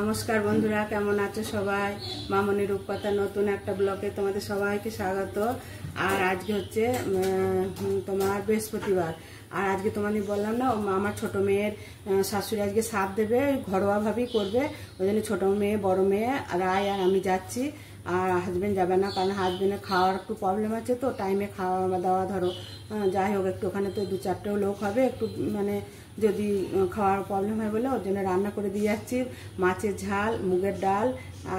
নমস্কার বন্ধুরা, কেমন আছো সবাই? মামনি রূপকথা নতুন একটা ব্লগে তোমাদের সবাইকে স্বাগত। আর আজকে হচ্ছে তোমার বৃহস্পতিবার। আর আজকে তোমাদের বললাম না, আমার ছোট মেয়ের শাশুড়ি আজকে সাপ দেবে, ঘরোয়াভাবেই করবে। ওই জন্য ছোটো মেয়ে, বড় মেয়ে, রায় আর আমি যাচ্ছি। আর হাজবেন্ড যাবে না, কারণ হাজবেন্ডের খাওয়ার একটু প্রবলেম আছে, তো টাইমে খাওয়া দাওয়া ধরো যাই হোক একটু, ওখানে তো 2-4টেও লোক হবে, একটু মানে যদি খাওয়ার প্রবলেম হয় বলে ওর জন্য রান্না করে দিয়ে যাচ্ছি। মাছের ঝাল, মুগের ডাল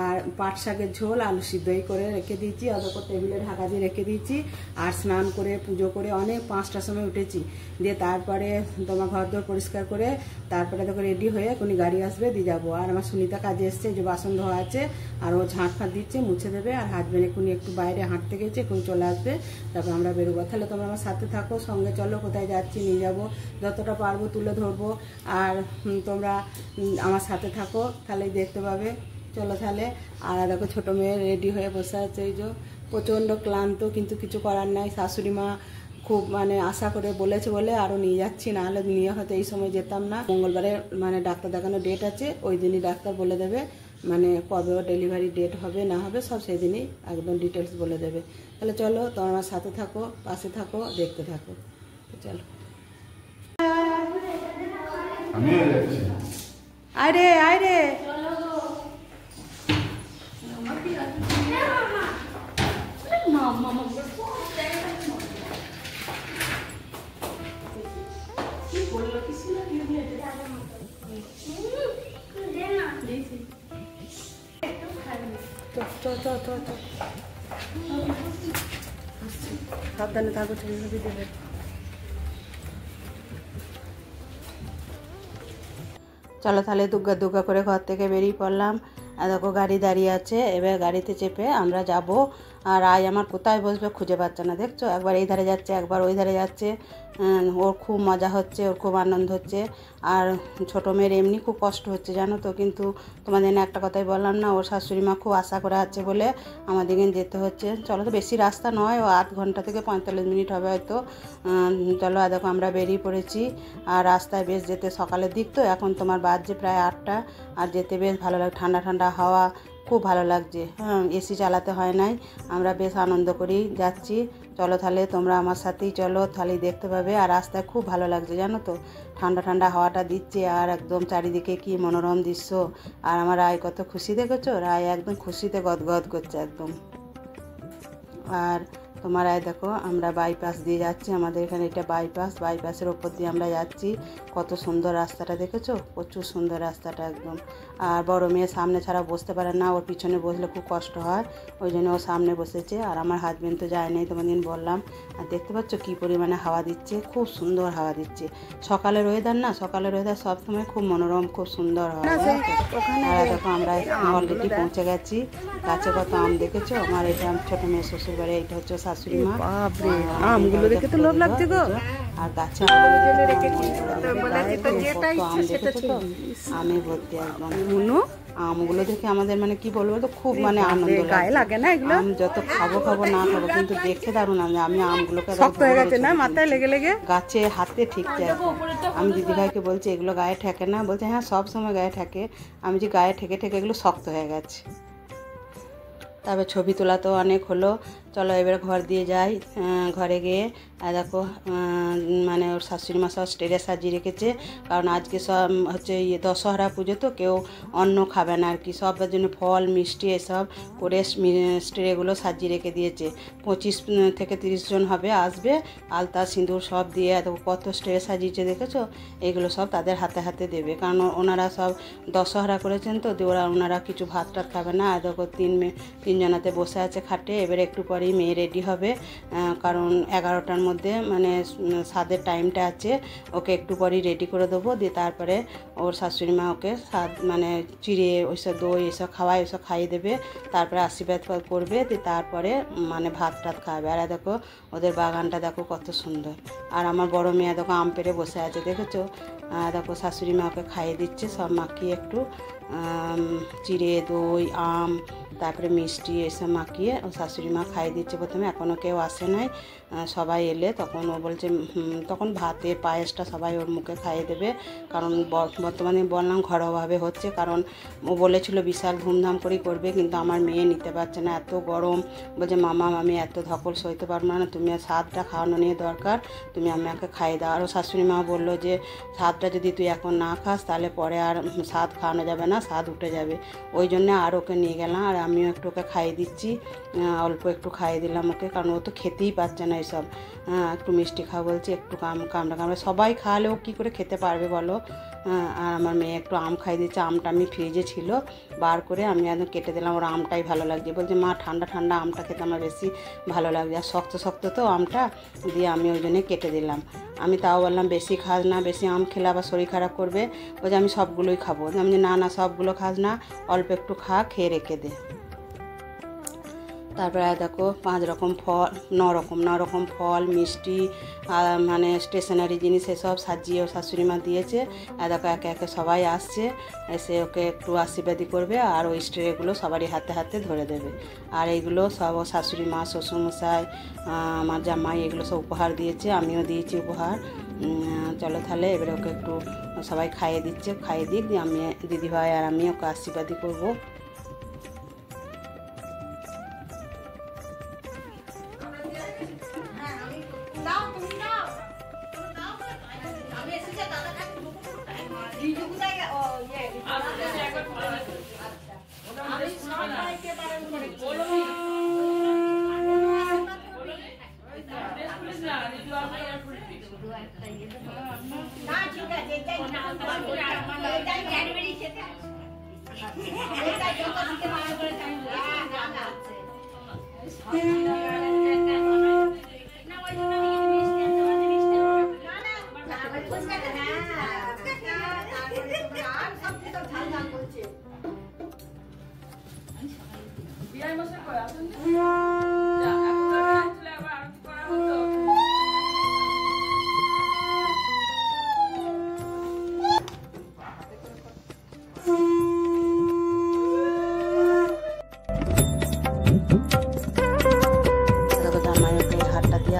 আর পাট শাকের ঝোল, আলু সিদ্ধ করে রেখে দিয়েছি, অতপর টেবিলে ঢাকা দিয়ে রেখে দিয়েছি। আর স্নান করে পুজো করে অনেক 5টার সময় উঠেছি, দিয়ে তারপরে তোমার ঘর দোর পরিষ্কার করে তারপরে দেখো রেডি হয়ে কোনি গাড়ি আসবে দিয়ে যাবো। আর আমার সুনিতা কাজে এসছে, যে বাসন ধোয়া আছে, আর ও ঝাঁট ফাঁট দিচ্ছে, মুছে দেবে। আর হাজবেন্ড এখুনি একটু বাইরে হাঁটতে গেছে, এখন চলে আসবে, তারপর আমরা বেরোবো। তাহলে তোমরা আমার সাথে থাকো, সঙ্গে চলো, কোথায় যাচ্ছি নিয়ে যাবো, যতটা পারবো তুলে ধরবো। আর তোমরা আমার সাথে থাকো, তাহলেই দেখতে পাবে। চলো তাহলে। আর দেখো ছোটো মেয়ে রেডি হয়ে বসে আছে, এই যে প্রচণ্ড ক্লান্ত, কিন্তু কিছু করার নাই। শাশুড়ি মা খুব মানে আশা করে বলেছে বলে আরও নিয়ে যাচ্ছি, নাহলে নিয়ে হয়তো এই সময় যেতাম না। মঙ্গলবারে মানে ডাক্তার দেখানোর ডেট আছে, ওই দিনই ডাক্তার বলে দেবে মানে কবে ডেলিভারি ডেট হবে না হবে, সব সেদিনই একদম ডিটেলস বলে দেবে। তাহলে চলো, তোমরা আমার সাথে থাকো, পাশে থাকো, দেখতে থাকো। চলো। আরে আরে সাবধানে থাকো, ছবি দেবে। চলো তাহলে দুগ্গা দুগ্গা করে ঘর থেকে বেরিয়ে পড়লাম। আর দেখো গাড়ি দাঁড়িয়ে আছে, এবার গাড়িতে চেপে আমরা যাব। আর রায় আমার কোথায় বসবে খুঁজে পাচ্ছে না, দেখছো, একবার এই ধারে যাচ্ছে, একবার ওই ধারে যাচ্ছে। ওর খুব মজা হচ্ছে, ওর খুব আনন্দ হচ্ছে। আর ছোটো মেয়ের এমনি খুব কষ্ট হচ্ছে জানো তো, কিন্তু তোমাদের একটা কথাই বললাম না, ওর শাশুড়ি মা খুব আশা করে আছে বলে আমাদেরকে যেতে হচ্ছে। চলো, তো বেশি রাস্তা নয়, ও 8 ঘন্টা থেকে 45 মিনিট হবে হয়তো। চলো, দেখো আমরা বেরিয়ে পড়েছি। আর রাস্তায় বেশ যেতে সকালের দিক তো, এখন তোমার বাজছে প্রায় 8টা। আর যেতে বেশ ভালো লাগে, ঠান্ডা ঠান্ডা হাওয়া, খুব ভালো লাগছে। এসি চালাতে হয় নাই, আমরা বেশ আনন্দ করেই যাচ্ছি। চলো তাহলে তোমরা আমার সাথেই চলো, তাহলেই দেখতে পাবে। আর রাস্তায় খুব ভালো লাগছে জানো তো, ঠান্ডা ঠান্ডা হাওয়াটা দিচ্ছে, আর একদম চারিদিকে কি মনোরম দৃশ্য। আর আমার রায় কত খুশি, দেখেছো, রায় একদম খুশিতে গদগদ করছে একদম। আর তোমার দেখো আমরা বাইপাস দিয়ে যাচ্ছি, আমাদের এখানে এটা বাইপাসের ওপর দিয়ে আমরা যাচ্ছি। কত সুন্দর রাস্তাটা, দেখেছো, প্রচুর সুন্দর রাস্তাটা একদম। আর বড় মেয়ে সামনে ছাড়া বসতে পারে না, ওর পিছনে বসলে খুব কষ্ট হয়, ওই জন্য ও সামনে বসেছে। আর আমার হাজবেন্ড তো যায় নাই, তোমাদের বললাম। আর দেখতে পাচ্ছ কী পরিমাণে হাওয়া দিচ্ছে, খুব সুন্দর হাওয়া দিচ্ছে। সকালের ওয়েদার না, সকালের ওয়েদার সবসময় খুব মনোরম, খুব সুন্দর হয়। আর দেখো আমরা অলরেডি পৌঁছে গেছি। গাছে কত আম, দেখেছো, আমার এটা ছোটো মেয়ে শ্বশুর বাড়ি, এটা হচ্ছে শাশুড়ি মা। আমগুলো দেখে তো লোভ লাগছে গো। আর গাছে আমে ভর্তি একদম। আমগুলো দেখে আমাদের মানে কি বলবো, তো খুব মানে আনন্দ লাগে না এগুলো। আম যত খাবো না খাবো, কিন্তু দেখে দারুণ। আমি আমগুলোকে শক্ত হয়ে গেছে না, মাথায় লেগে লেগে গাছে হাতে ঠিকছে। আমি দিদিভাইকে বলছি এগুলো গায়ে ঠেকে না, বলছে হ্যাঁ সব সময় গায়ে ঠেকে। আমি যে গায়ে ঠেকে ঠেকে এগুলো শক্ত হয়ে গেছে। তারপর ছবি তোলা তো অনেক হলো, চলো এবার ঘর দিয়ে যাই। ঘরে গিয়ে দেখো মানে ওর শাশুড়ি মা সব স্টেজে সাজিয়ে রেখেছে, কারণ আজকে সব হচ্ছে দশহরা পুজো, তো কেউ অন্ন খাবে না আর কি, সবার জন্য ফল মিষ্টি এসব করে স্টেজগুলো সাজিয়ে রেখে দিয়েছে। 25 থেকে 30 জন হবে, আসবে, আলতা সিঁদুর সব দিয়ে দেখো কত স্টেজে সাজিয়েছে, দেখেছো। এগুলো সব তাদের হাতে হাতে দেবে, কারণ ওনারা সব দশহরা করেছেন তো, ওনারা কিছু ভাত টাত খাবে না। আর দেখো তিনজনাতে বসে আছে খাটে। এবার একটু পরেই মেয়ে রেডি হবে, কারণ 11টার মধ্যে মানে স্বাদের টাইমটা আছে, ওকে একটু পরেই রেডি করে দেবো। দিয়ে তারপরে ওর শাশুড়ি মা ওকে স্বাদ মানে চিড়ে ওইসব দই এসব খাওয়ায়, এসব খাইয়ে দেবে, তারপরে আশীর্বাদ করবে, দিয়ে তারপরে মানে ভাত টাত খাবে। আর দেখো ওদের বাগানটা দেখো কত সুন্দর। আর আমার বড় মেয়ে দেখো আম পেড়ে বসে আছে, দেখেছো। দেখো শাশুড়ি মা ওকে খাইয়ে দিচ্ছে, সব মাখিয়ে একটু চিড়ে দই আম, তারপরে মিষ্টি এসব মাখিয়ে ও শাশুড়ি মা খাইয়ে দিচ্ছে প্রথমে, এখনও কেউ আসে নাই। সবাই এলে তখন ও বলছে তখন ভাতে পায়েসটা সবাই ওর মুখে খাইয়ে দেবে, কারণ বর্তমানে বললাম ঘরোয়াভাবে হচ্ছে, কারণ ও বলেছিল বিশাল ধুমধাম করেই করবে, কিন্তু আমার মেয়ে নিতে পারছে না, এত গরম। বলছে মামা আমি এত ধকল সইতে পারবো না, তুমি স্বাদটা খাওয়ানো নিয়ে দরকার, তুমি আমাকে খাইয়ে দাও। আরও শাশুড়ি মা বললো যে স্বাদটা যদি তুই এখন না খাস তাহলে পরে আর স্বাদ খাওয়ানো যাবে না, স্বাদ উঠে যাবে। ওই জন্যে আর ওকে নিয়ে গেলাম, আর আমিও একটু ওকে খাইয়ে দিচ্ছি, অল্প একটু খাইয়ে দিলাম ওকে, কারণ ও তো খেতেই পারছে না এসব। একটু মিষ্টি খাওয়া বলছি, একটু কামড়া সবাই খাওয়ালেও কী করে খেতে পারবে বলো। আর আমার মেয়ে একটু আম খাইয়ে দিচ্ছে, আমটা আমি ফ্রিজে ছিল বার করে আমি একদম কেটে দিলাম, ওর আমটাই ভালো লাগছে। বলছে মা ঠান্ডা ঠান্ডা আমটা খেতে আমার বেশি ভালো লাগছে, আর শক্ত শক্ত তো আমটা, দিয়ে আমি ওই জন্যে কেটে দিলাম। আমি তাও বললাম বেশি খাস না, বেশি আম খেলে আবার শরীর খারাপ করবে। বলছে আমি সবগুলোই খাবো। আমি না না সবগুলো খাস না, অল্প একটু খা, খেয়ে রেখে দে। তারপরে দেখো 5 রকম ফল, 9 রকম ফল, মিষ্টি, মানে স্টেশনারি জিনিস এসব সাজিয়ে ও শাশুড়ি মা দিয়েছে। দেখো একে একে সবাই আসছে, এসে ওকে একটু আশীর্বাদী করবে, আর ওই স্ট্রেগুলো সবারই হাতে হাতে ধরে দেবে। আর এইগুলো সব শাশুড়ি মা, শ্বশুরমশাই, আমার জামাই এগুলো সব উপহার দিয়েছে, আমিও দিয়েছি উপহার। চলো তাহলে এবারে ওকে একটু সবাই খাইয়ে দিচ্ছে, খাইয়ে দিক, আমি দিদিভাই আর আমি ওকে আশীর্বাদী করবো।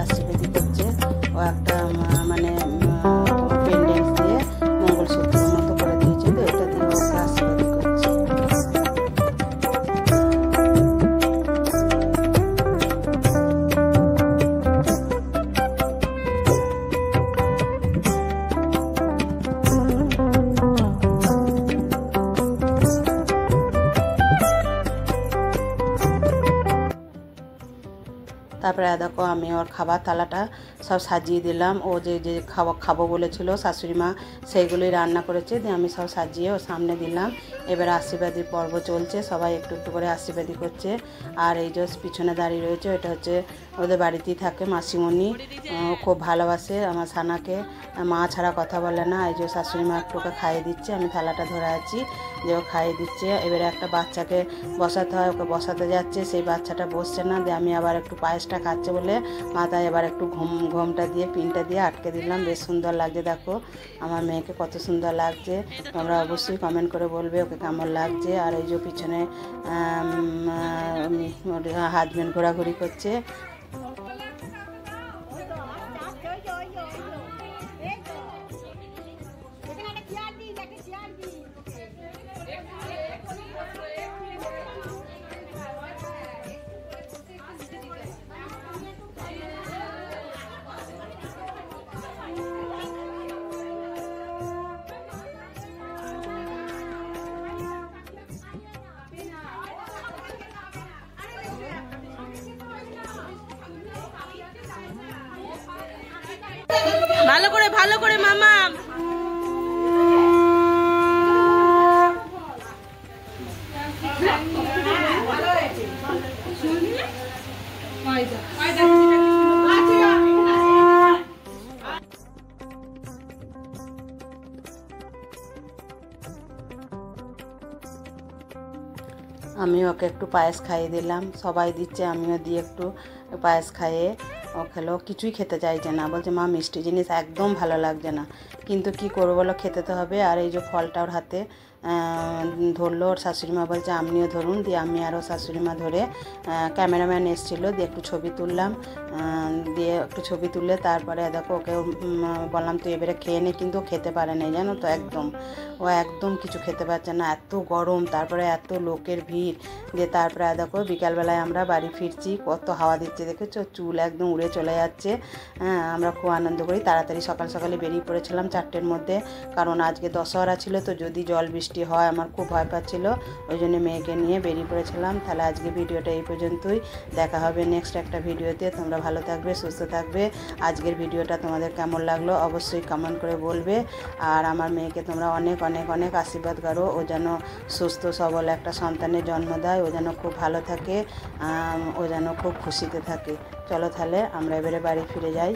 আশীর্বাদী করছে, ও একটা মানে পেন্ডেন্ট দিয়ে মঙ্গলসূত্রের মতো করে দিয়েছে, তো এটা দিয়ে ওকে আশীর্বাদী করছে। তারপরে দেখো আমি ওর খাবার থালাটা সব সাজিয়ে দিলাম, ও যে যে খাবো বলেছিল শাশুড়ি মা সেইগুলোই রান্না করেছে, দিয়ে আমি সব সাজিয়ে ওর সামনে দিলাম। এবার আশীর্বাদী পর্ব চলছে, সবাই একটু একটু করে আশীর্বাদী করছে। আর এই যে পিছনে দাঁড়িয়ে রয়েছে, এটা হচ্ছে ওদের বাড়িতেই থাকে মাসিমণি, ও খুব ভালোবাসে আমার সানাকে, মা ছাড়া কথা বলে না। এই যে শাশুড়ি মা একটু ওকে খাইয়ে দিচ্ছে, আমি থালাটা ধরে আছি যে ও খাইয়ে দিচ্ছে। এবারে একটা বাচ্চাকে বসাতে হয়, ওকে বসাতে যাচ্ছে, সেই বাচ্চাটা বসছে না, দিয়ে আমি আবার একটু পায়েসটা খাচ্ছে বলে মাথায় এবার একটু ঘোমটা দিয়ে পিনটা দিয়ে আটকে দিলাম। বেশ সুন্দর লাগছে, দেখো আমার মেয়েকে কত সুন্দর লাগছে। তোমরা অবশ্যই কমেন্ট করে বলবে ওকে কেমন লাগছে। আর এই যে পিছনে হাজবেন্ড ঘোরাঘুরি করছে। ভালো করে মামা আমি ওকে একটু পায়েস খাইয়ে দিলাম, সবাই দিচ্ছে আমিও দিয়ে একটু পায়েস খাইয়ে ও খেলো। কিছুই খেতে চাইছে না, বলছে মা মিষ্টি জিনিস একদম ভালো লাগছে না। কিন্তু কি করবো বলো, খেতে তো হবে। আর এই যে ফলটা ওর হাতে ধরলো, ওর শাশুড়িমা বলছে আপনিও ধরুন, দিয়ে আমি আরও শাশুড়িমা ধরে ক্যামেরাম্যান এসেছিলো, দিয়ে একটু ছবি তুললাম। দিয়ে একটু ছবি তুললে তারপরে দেখো ওকে বললাম তুই এবারে খেয়ে নে, কিন্তু খেতে পারে না জানো তো, ও একদম কিছু খেতে পারছে না, এত গরম, তারপরে এত লোকের ভিড়। দিয়ে তারপরে দেখো বিকালবেলায় আমরা বাড়ি ফিরছি, কত হাওয়া দিচ্ছে দেখেছো, চুল একদম উড়ে চলে যাচ্ছে। আমরা খুব আনন্দ করি, তাড়াতাড়ি সকাল সকালে বেরিয়ে পড়েছিলাম 4টের মধ্যে, কারণ আজকে দশহরা ছিল, তো যদি জল বৃষ্টি হয় আমার খুব ভয় পাচ্ছিলো, ওই জন্য মেয়েকে নিয়ে বেরিয়ে পড়েছিলাম। তাহলে আজকে ভিডিওটা এই পর্যন্তই, দেখা হবে নেক্সট একটা ভিডিওতে। তোমরা ভালো থাকবে, সুস্থ থাকবে। আজকের ভিডিওটা তোমাদের কেমন লাগলো অবশ্যই কমেন্ট করে বলবে। আর আমার মেয়েকে তোমরা অনেক অনেক অনেক আশীর্বাদ করো, ও যেন সুস্থ সবল একটা সন্তানের জন্ম দেয়, ও যেন খুব ভালো থাকে, ও যেন খুব খুশিতে থাকে। চলো তাহলে আমরা এবারে বাড়ি ফিরে যাই।